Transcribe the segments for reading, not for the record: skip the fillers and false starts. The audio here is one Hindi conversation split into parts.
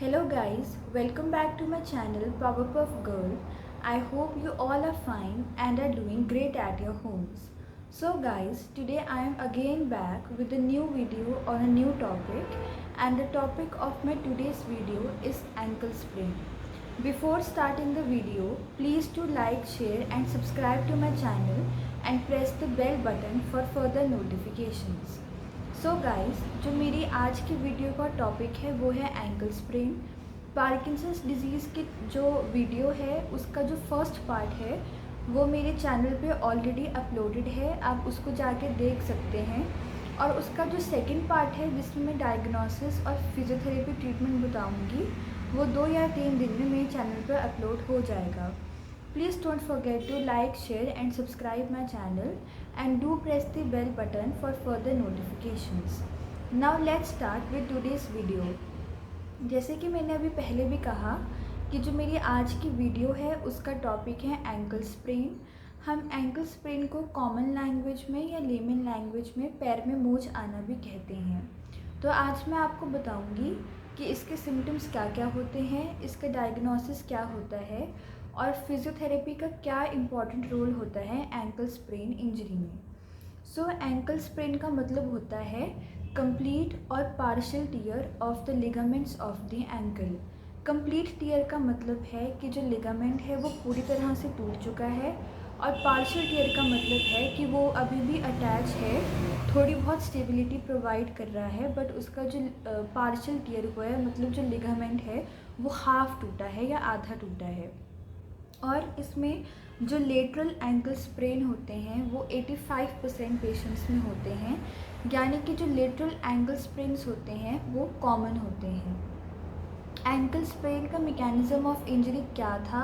Hello guys, welcome back to my channel Powerpuff Girl. I hope you all are fine and are doing great at your homes. So guys, today I am again back with a new video on a new topic, and the topic of my today's video is ankle sprain. Before starting the video, please do like, share and subscribe to my channel and press the bell button for further notifications. So guys, जो मेरी आज की वीडियो का टॉपिक है वो है एंकल स्प्रेन। पार्किंसंस डिजीज़ की जो वीडियो है उसका जो फर्स्ट पार्ट है वो मेरे चैनल पे ऑलरेडी अपलोडेड है, आप उसको जाके देख सकते हैं। और उसका जो सेकंड पार्ट है जिसमें मैं डायग्नोसिस और फिजियोथेरेपी ट्रीटमेंट बताऊंगी वो 2 या 3 दिन में मेरे चैनल पर अपलोड हो जाएगा। Please don't forget to like, share and subscribe my channel and do press the bell button for further notifications. Now let's start with today's video. जैसे कि मैंने अभी पहले भी कहा कि जो मेरी आज की वीडियो है उसका टॉपिक है एंकल स्प्रेन। हम एंकल स्प्रेन को कॉमन लैंग्वेज में या लेमन लैंग्वेज में पैर में मोच आना भी कहते हैं। तो आज मैं आपको बताऊंगी कि इसके सिम्टम्स क्या क्या होते हैं, इसका डायग्नोसिस क्या होता है और फिजियोथेरेपी का क्या इम्पॉर्टेंट रोल होता है एंकल स्प्रेन इंजरी में। सो एंकल स्प्रेन का मतलब होता है कंप्लीट और partial tear of the ligaments of the ankle. Complete tear का मतलब है कि जो लिगामेंट है वो पूरी तरह से टूट चुका है, और पार्शियल टियर का मतलब है कि वो अभी भी अटैच है, थोड़ी बहुत स्टेबिलिटी प्रोवाइड कर रहा है, बट उसका जो पार्शियल टियर हुआ है मतलब जो लिगामेंट है वो हाफ टूटा है या आधा टूटा है। और इसमें जो लेटरल एंकल स्प्रेन होते हैं वो 85% पेशेंट्स में होते हैं, यानी कि जो लेटरल एंकल स्प्रेन्स होते हैं वो कॉमन होते हैं। एंकल स्प्रेन का मैकेनिज़्म ऑफ इंजरी क्या था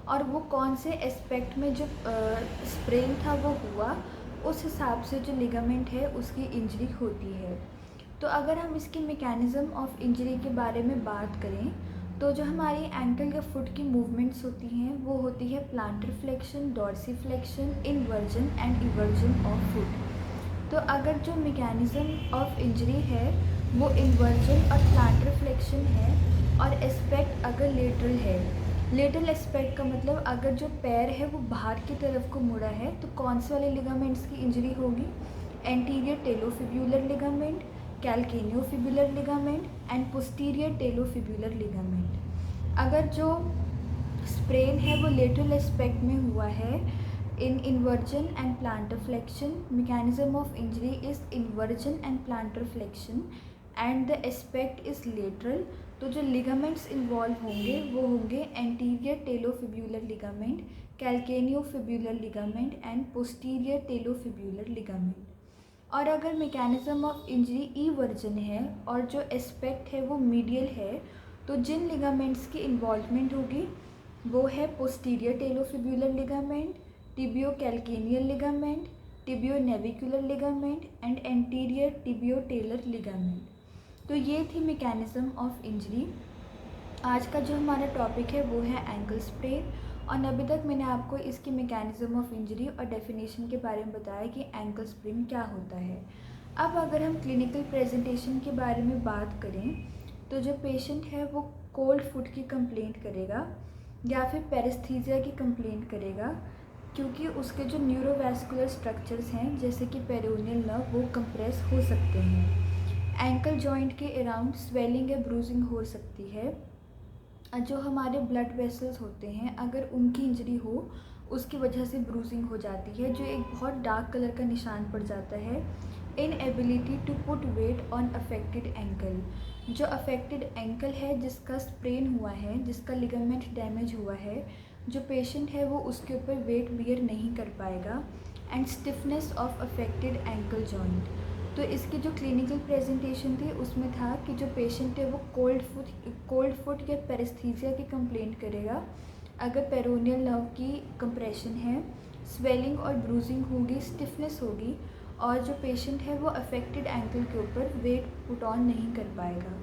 और वो कौन से एस्पेक्ट में जो स्प्रेन था वो हुआ, उस हिसाब से जो लिगामेंट है उसकी इंजरी होती है। तो अगर हम इसकी मैकेनिज़्म ऑफ इंजरी के बारे में बात करें तो जो हमारी एंकल या फुट की मूवमेंट्स होती हैं वो होती है plantar flexion, dorsiflexion, inversion and eversion of foot. तो अगर जो मैकेनिज़्म ऑफ इंजरी है वो इन्वर्जन और प्लांटर फ्लेक्शन है और एस्पेक्ट अगर लेटरल है, लेटरल एस्पेक्ट का मतलब अगर जो पैर है वो बाहर की तरफ को मुड़ा है तो कौन से वाले लिगामेंट्स की इंजरी होगी? Anterior talofibular ligament, calcaneofibular ligament and posterior talofibular ligament. अगर जो स्प्रेन है वो लेटरल एस्पेक्ट में हुआ है in inversion and plantar flexion, mechanism of injury is inversion and plantar flexion and the aspect is lateral, तो जो लिगामेंट्स इन्वॉल्व होंगे वो होंगे anterior talofibular ligament, calcaneofibular ligament and posterior talofibular ligament. और अगर मैकेनिज़्म ऑफ इंजरी इवर्जन है और जो एस्पेक्ट है वो मीडियल है तो जिन लिगामेंट्स की इन्वॉल्वमेंट होगी वो है posterior talofibular ligament, tibio calcaneal ligament, tibio navicular ligament and anterior tibio talar ligament. तो ये थी मैकेनिज़्म ऑफ इंजरी। आज का जो हमारा टॉपिक है वो है एंकल स्प्रेन, और अभी तक मैंने आपको इसकी मैकेनिज़्म ऑफ इंजरी और डेफिनेशन के बारे में बताया कि एंकल स्प्रेन क्या होता है। अब अगर हम क्लिनिकल प्रेजेंटेशन के बारे में बात करें तो जो पेशेंट है वो कोल्ड फुट की कंप्लेंट करेगा या फिर पैरेस्थीसिया की कंप्लेंट करेगा, क्योंकि उसके जो न्यूरोवैस्कुलर स्ट्रक्चर्स हैं जैसे कि पेरोनियल नर्व वो कंप्रेस हो सकते हैं। एंकल जॉइंट के अराउंड स्वेलिंग या ब्रूजिंग हो सकती है। जो हमारे ब्लड वेसल्स होते हैं अगर उनकी इंजरी हो उसकी वजह से ब्रूजिंग हो जाती है, जो एक बहुत डार्क कलर का निशान पड़ जाता है। Inability to put weight on affected ankle, जो अफेक्टेड एंकल है जिसका स्प्रेन हुआ है, जिसका लिगामेंट डैमेज हुआ है, जो पेशेंट है वो उसके ऊपर वेट बियर नहीं कर पाएगा। And stiffness of affected ankle joint. तो इसकी जो क्लिनिकल प्रेजेंटेशन थी उसमें था कि जो पेशेंट है वो कोल्ड फुट या पैरेस्थीसिया की कंप्लेंट करेगा अगर पेरोनियल नर्व की कंप्रेशन है, स्वेलिंग और ब्रूजिंग होगी, स्टिफनेस होगी, और जो पेशेंट है वो अफेक्टेड एंकल के ऊपर वेट पुट ऑन नहीं कर पाएगा।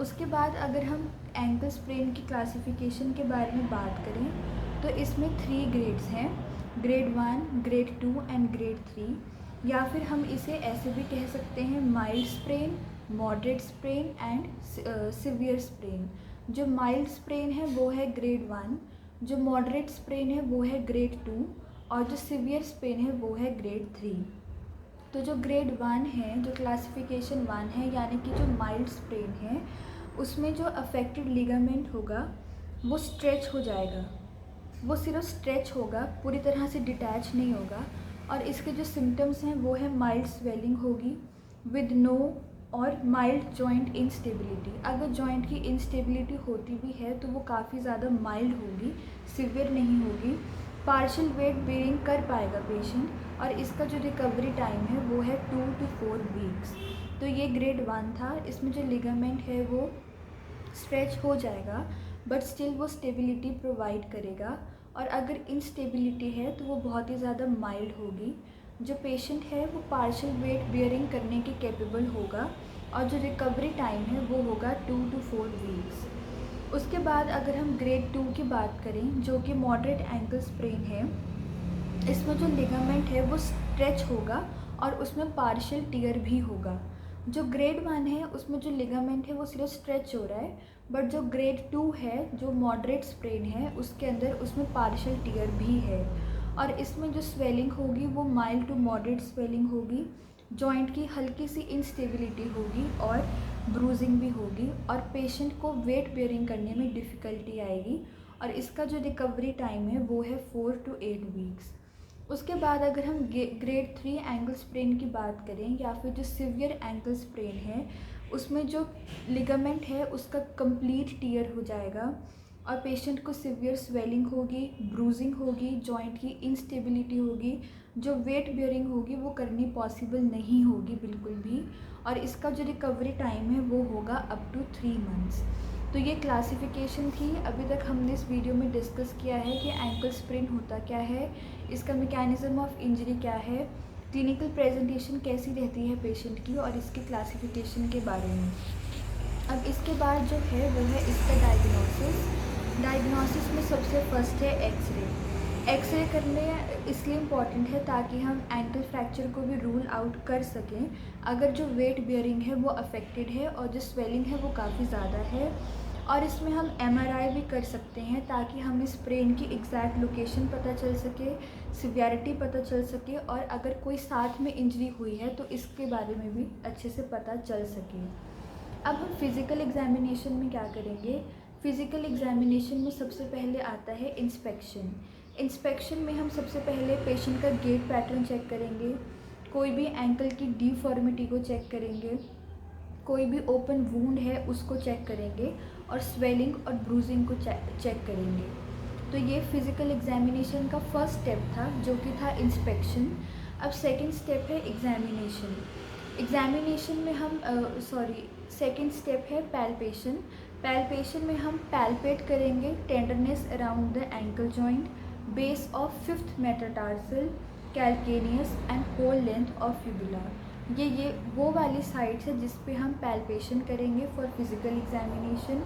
उसके बाद अगर हम एंकल स्प्रेन की क्लासिफिकेशन के बारे में बात करें तो इसमें 3 ग्रेड्स हैं, ग्रेड 1, ग्रेड 2 एंड ग्रेड 3, या फिर हम इसे ऐसे भी कह सकते हैं mild sprain, moderate sprain and severe sprain. जो माइल्ड स्प्रेन है वो है ग्रेड 1, जो मॉडरेट स्प्रेन है वो है ग्रेड 2 और जो सीवियर स्प्रेन है वो है ग्रेड 3। तो जो ग्रेड 1 है, जो क्लासिफिकेशन 1 है, यानी कि जो माइल्ड स्प्रेन है, उसमें जो अफेक्टेड लिगामेंट होगा वो स्ट्रेच हो जाएगा। वो सिर्फ स्ट्रेच होगा, पूरी तरह से डिटैच नहीं होगा। और इसके जो सिम्टम्स हैं वो है माइल्ड स्वेलिंग होगी विद नो और माइल्ड जॉइंट इंस्टेबिलिटी। अगर जॉइंट की इंस्टेबिलिटी होती भी है तो वो काफ़ी ज़्यादा माइल्ड होगी, सिवियर नहीं होगी। पार्शियल वेट बेयरिंग कर पाएगा पेशेंट और इसका जो रिकवरी टाइम है वो है 2 to 4 वीक्स। तो ये ग्रेड 1 था। इसमें जो लिगामेंट है वो स्ट्रेच हो जाएगा बट स्टिल वो स्टेबिलिटी प्रोवाइड करेगा। और अगर इंस्टेबिलिटी है तो वो बहुत ही ज़्यादा माइल्ड होगी। जो पेशेंट है वो पार्शियल वेट बेयरिंग करने के कैपेबल होगा और जो रिकवरी टाइम है वो होगा 2 to 4 वीक्स। उसके बाद अगर हम ग्रेड 2 की बात करें, जो कि मॉडरेट एंकल स्प्रेन है, इसमें जो लिगामेंट है वो स्ट्रेच होगा और उसमें पार्शियल टियर भी होगा। जो ग्रेड 1 है उसमें जो लिगामेंट है वो सिर्फ स्ट्रेच हो रहा है, बट जो ग्रेड 2 है, जो मॉडरेट स्प्रेन है, उसके अंदर उसमें पार्शियल टियर भी है। और इसमें जो स्वेलिंग होगी वो माइल्ड टू मॉडरेट स्वेलिंग होगी, जॉइंट की हल्की सी इंस्टेबिलिटी होगी और ब्रूजिंग भी होगी और पेशेंट को वेट बेयरिंग करने में डिफ़िकल्टी आएगी। और इसका जो रिकवरी टाइम है वो है 4 to 8 वीक्स। उसके बाद अगर हम ग्रेड 3 एंकल स्प्रेन की बात करें या फिर जो सीवियर एंकल स्प्रेन है, उसमें जो लिगामेंट है उसका कंप्लीट टियर हो जाएगा और पेशेंट को सीवियर स्वेलिंग होगी, ब्रूजिंग होगी, जॉइंट की इंस्टेबिलिटी होगी, जो वेट बेयरिंग होगी वो करनी पॉसिबल नहीं होगी बिल्कुल भी। और इसका जो रिकवरी टाइम है वो होगा अप टू 3 मंथ्स। तो ये क्लासिफिकेशन थी। अभी तक हमने इस वीडियो में डिस्कस किया है कि एंकल स्प्रेन होता क्या है, इसका मैकेनिज्म ऑफ इंजरी क्या है, क्लिनिकल प्रेजेंटेशन कैसी रहती है पेशेंट की और इसकी क्लासिफिकेशन के बारे में। अब इसके बाद जो है वो है इसका डायग्नोसिस में सबसे फर्स्ट है एक्सरे। एक्सरे करने इसलिए इम्पॉर्टेंट है ताकि हम एंकल फ्रैक्चर को भी रूल आउट कर सकें अगर जो वेट बेयरिंग है वो अफेक्टेड है और जो स्वेलिंग है वो काफ़ी ज़्यादा है। और इसमें हम MRI भी कर सकते हैं ताकि हमें स्प्रेन की एग्जैक्ट लोकेशन पता चल सके, सिवियरिटी पता चल सके और अगर कोई साथ में इंजरी हुई है तो इसके बारे में भी अच्छे से पता चल सके। अब हम फिज़िकल एग्जामिनेशन में क्या करेंगे। फिज़िकल एग्जामिनेशन में सबसे पहले आता है इंस्पेक्शन। इंस्पेक्शन में हम सबसे पहले पेशेंट का गेट पैटर्न चेक करेंगे, कोई भी एंकल की डिफॉर्मिटी को चेक करेंगे, कोई भी ओपन वूंड है उसको चेक करेंगे और स्वेलिंग और ब्रूजिंग को चेक करेंगे। तो ये फिज़िकल एग्जामिनेशन का फर्स्ट स्टेप था जो कि था इंस्पेक्शन। अब सेकंड स्टेप है एग्जामिनेशन। एग्जामिनेशन में हम सेकंड स्टेप है पैल्पेशन। पैल्पेशन में हम पैल्पेट करेंगे tenderness around the ankle joint, base of 5th metatarsal, calcaneus and whole length of fibula. ये वो वाली साइट्स है जिस पे हम पैल्पेशन करेंगे फॉर फिज़िकल एग्जामिनेशन।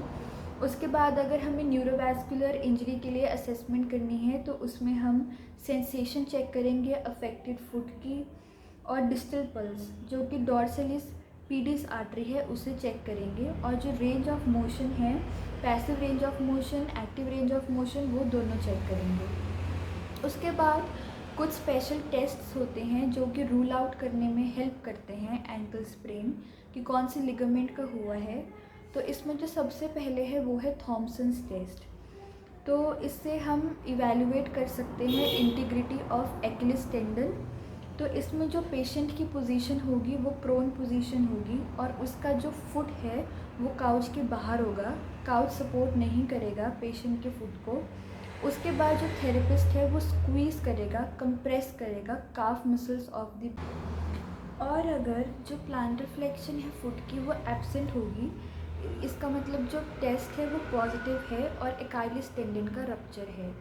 उसके बाद अगर हमें न्यूरोवैस्कुलर इंजरी के लिए असेसमेंट करनी है तो उसमें हम सेंसेशन चेक करेंगे अफेक्टेड फुट की और डिस्टल पल्स जो कि डॉर्सलिस पीडिस आर्टरी है उसे चेक करेंगे और जो रेंज ऑफ मोशन है, passive range of motion, active range of motion, वो दोनों चेक करेंगे। उसके बाद कुछ स्पेशल टेस्ट्स होते हैं जो कि रूल आउट करने में हेल्प करते हैं एंकल स्प्रेन कि कौन सी लिगामेंट का हुआ है। तो इसमें जो सबसे पहले है वो है थॉम्सन्स टेस्ट। तो इससे हम इवैल्यूएट कर सकते हैं इंटीग्रिटी ऑफ एक्लिस टेंडन। तो इसमें जो पेशेंट की पोजीशन होगी वो प्रोन पोजीशन होगी और उसका जो फुट है वो काउच के बाहर होगा, काउच सपोर्ट नहीं करेगा पेशेंट के फुट को। उसके बाद जो थेरेपिस्ट है वो स्क्वीज़ करेगा, कंप्रेस करेगा काफ मसल्स ऑफ द। और अगर जो प्लांटर फ्लेक्शन है फुट की वो एब्सेंट होगी, इसका मतलब जो टेस्ट है वो पॉजिटिव है और एकाइलिस टेंडन का रप्चर है।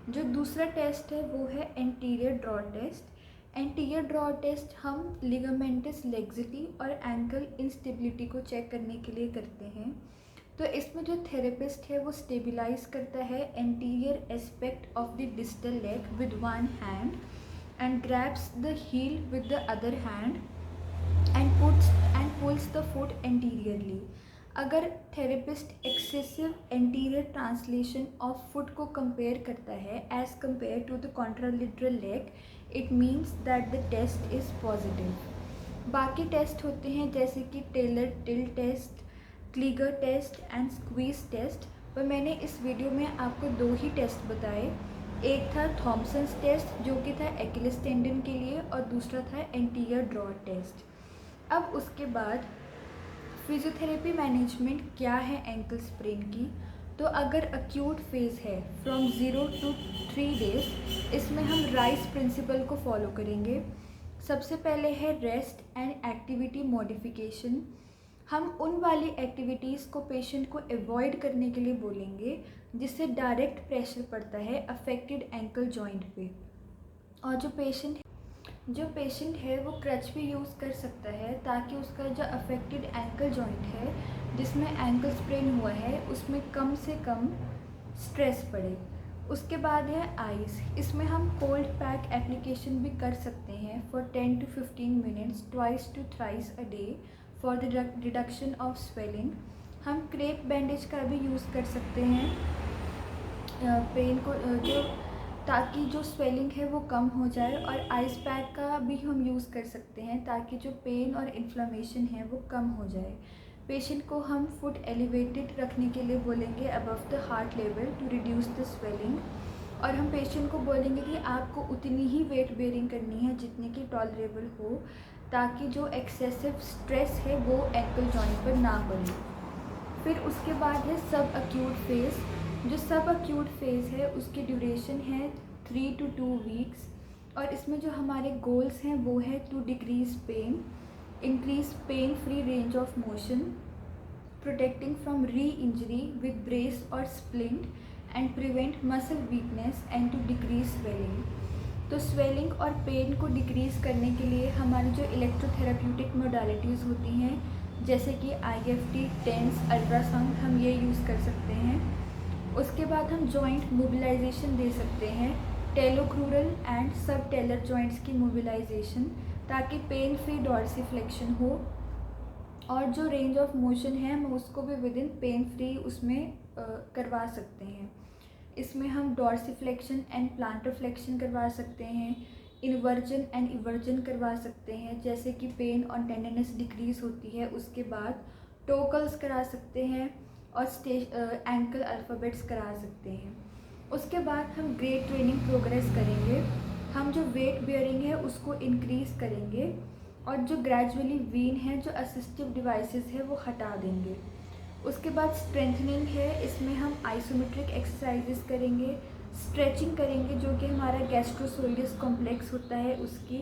जो दूसरा टेस्ट है वो है anterior drawer test. Anterior drawer test हम लिगामेंटस लेग्जिटी और एंकल इंस्टेबिलिटी को चेक करने के लिए करते हैं। तो इसमें जो थेरेपिस्ट है वो स्टेबिलाइज करता है anterior aspect of the distal leg with one hand and grabs the heel with the other hand and pulls the foot anteriorly. अगर therapist excessive anterior translation of foot को कंपेयर करता है as compared to the contralateral leg, it means that the test is positive. बाकी टेस्ट होते हैं जैसे कि talar tilt test, Kleiger test and squeeze test, पर मैंने इस वीडियो में आपको 2 ही टेस्ट बताए। एक था थॉमसन्स टेस्ट जो कि था एक्किलिस टेंडन के लिए, और दूसरा था एंटीरियर ड्रॉ टेस्ट। अब उसके बाद फिजियोथेरेपी मैनेजमेंट क्या है एंकल स्प्रेन की। तो अगर अक्यूट फेज़ है फ्रॉम 0 to 3 डेज़, इसमें हम राइस प्रिंसिपल को फॉलो करेंगे। सबसे पहले है रेस्ट एंड एक्टिविटी मॉडिफिकेशन। हम उन वाली एक्टिविटीज़ को पेशेंट को अवॉइड करने के लिए बोलेंगे जिससे डायरेक्ट प्रेशर पड़ता है अफेक्टेड एंकल जॉइंट पे। और जो पेशेंट है वो क्रच भी यूज़ कर सकता है ताकि उसका जो अफेक्टेड एंकल जॉइंट है जिसमें एंकल स्प्रेन हुआ है उसमें कम से कम स्ट्रेस पड़े। उसके बाद है आइस। इसमें हम कोल्ड पैक एप्लीकेशन भी कर सकते हैं for 10 to 15 minutes twice to thrice a day for the reduction of swelling. हम क्रेप बैंडेज का भी यूज़ कर सकते हैं पेन को ताकि जो स्वेलिंग है वो कम हो जाए, और आइस पैक का भी हम यूज़ कर सकते हैं ताकि जो पेन और इन्फ्लेमेशन है वो कम हो जाए। पेशेंट को हम फुट एलिवेटेड रखने के लिए बोलेंगे above the heart level to reduce the swelling, और हम पेशेंट को बोलेंगे कि आपको उतनी ही वेट बेयरिंग करनी है जितनी की टॉलरेबल हो ताकि जो एक्सेसिव स्ट्रेस है वो एंकल जॉइंट पर ना पड़े। फिर उसके बाद है सब एक्यूट फेज़। जो सब एक्यूट फेज़ है उसकी ड्यूरेशन है 3 to 2 वीक्स, और इसमें जो हमारे गोल्स हैं वो है to decrease pain, increase pain free range of motion, protecting from reinjury with brace और splint and prevent muscle weakness and to decrease swelling. तो स्वेलिंग और पेन को डिक्रीज़ करने के लिए हमारी जो इलेक्ट्रोथेराप्यूटिक मोडालिटीज़ होती हैं जैसे कि IFT, टेंस, अल्ट्रासाउंड, हम ये यूज़ कर सकते हैं। उसके बाद हम जॉइंट मोबिलाइजेशन दे सकते हैं, टेलोक्रूरल एंड सब टेलर जॉइंट्स की मोबिलाइजेशन, ताकि पेन फ्री डॉर्सिफ्लेक्शन हो, और जो रेंज ऑफ मोशन है हम उसको भी विद इन पेन फ्री उसमें करवा सकते हैं। इसमें हम डॉर्सिफ्लेक्शन एंड प्लांटर फ्लेक्शन करवा सकते हैं, इन्वर्जन एंड इवर्जन करवा सकते हैं जैसे कि पेन और टेंडरनेस डिक्रीज़ होती है। उसके बाद टोकल्स करा सकते हैं और एंकल अल्फ़ाबेट्स करा सकते हैं। उसके बाद हम ग्रेड ट्रेनिंग प्रोग्रेस करेंगे। हम जो वेट बेयरिंग है उसको इंक्रीज़ करेंगे, और जो ग्रेजुअली वीन है, जो असिस्टिव डिवाइसेस है वो हटा देंगे। उसके बाद स्ट्रेंथनिंग है, इसमें हम आइसोमेट्रिक एक्सरसाइजेस करेंगे, स्ट्रेचिंग करेंगे जो कि हमारा गैस्ट्रोसोइलस कॉम्प्लेक्स होता है उसकी,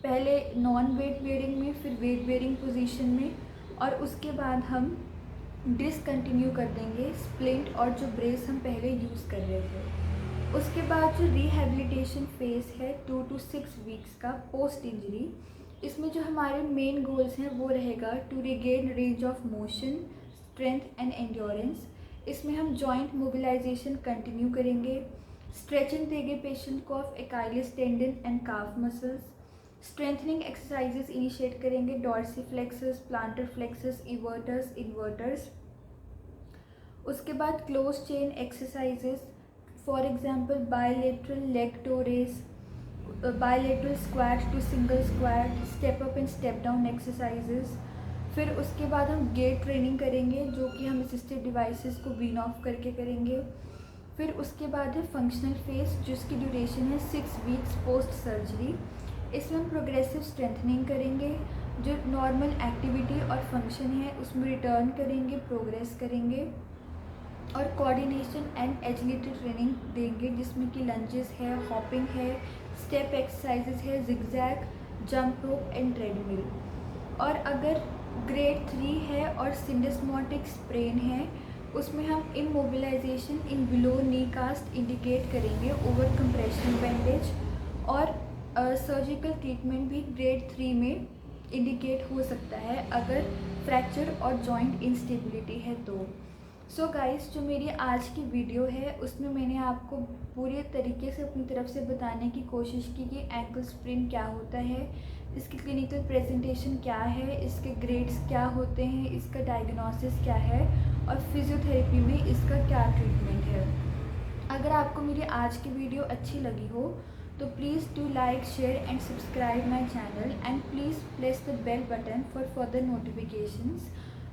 पहले नॉन वेट बेयरिंग में फिर वेट बेयरिंग पोजीशन में, और उसके बाद हम डिसकंटिन्यू कर देंगे स्प्लिंट और जो ब्रेस हम पहले यूज़ कर रहे थे। उसके बाद जो रिहैबिलिटेशन फेज़ है 2 to 6 वीक्स का पोस्ट इंजरी, इसमें जो हमारे मेन गोल्स हैं वो रहेगा to regain range of motion, strength and endurance. इसमें हम जॉइंट मोबिलाइजेशन कंटिन्यू करेंगे, स्ट्रेचिंग देंगे पेशेंट को of Achilles tendon and calf muscles, strengthening exercises initiate करेंगे, dorsiflexors, plantar flexors, evertors, invertors. उसके बाद close chain exercises, for example bilateral leg toe raise, bilateral squat to single squat, step up and step down exercises. फिर उसके बाद हम गेट ट्रेनिंग करेंगे जो कि हम असिस्टिव डिवाइसेस को वीन ऑफ करके करेंगे। फिर उसके बाद है फंक्शनल फेज जिसकी ड्यूरेशन है 6 वीक्स पोस्ट सर्जरी। इसमें हम प्रोग्रेसिव स्ट्रेंथनिंग करेंगे, जो नॉर्मल एक्टिविटी और फंक्शन है उसमें रिटर्न करेंगे, प्रोग्रेस करेंगे, और कोऑर्डिनेशन एंड एजिलिटी ट्रेनिंग देंगे जिसमें कि लंजेस है, हॉपिंग है, स्टेप एक्सरसाइजेस है, zigzag, jump rope and treadmill. और अगर ग्रेड 3 है और सिंडेस्मोटिक स्प्रेन है उसमें हम immobilization in below knee cast indicate करेंगे ओवर कंप्रेशनल बैंडेज, और सर्जिकल ट्रीटमेंट भी ग्रेड 3 में इंडिकेट हो सकता है अगर फ्रैक्चर और जॉइंट इंस्टेबिलिटी है तो। सो गाइस, जो मेरी आज की वीडियो है उसमें मैंने आपको पूरे तरीके से अपनी तरफ से बताने की कोशिश की कि एंकल स्प्रेन क्या होता है, इसकी क्लिनिकल प्रेजेंटेशन क्या है, इसके ग्रेड्स क्या होते हैं, इसका डायग्नोसिस क्या है और फिजियोथेरेपी में इसका क्या ट्रीटमेंट है। अगर आपको मेरी आज की वीडियो अच्छी लगी हो तो please do like, share and subscribe my channel and please press the bell button for further notifications.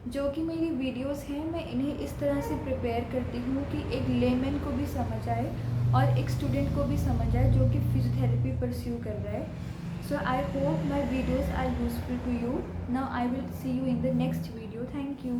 जो कि मेरी वीडियोस हैं मैं इन्हें इस तरह से प्रिपेयर करती हूँ कि एक लेमन को भी समझ आए और एक स्टूडेंट को भी समझ आए जो कि फिजियोथेरेपी परस्यू कर रहा है। So I hope my videos are useful to you. Now I will see you in the next video. Thank you.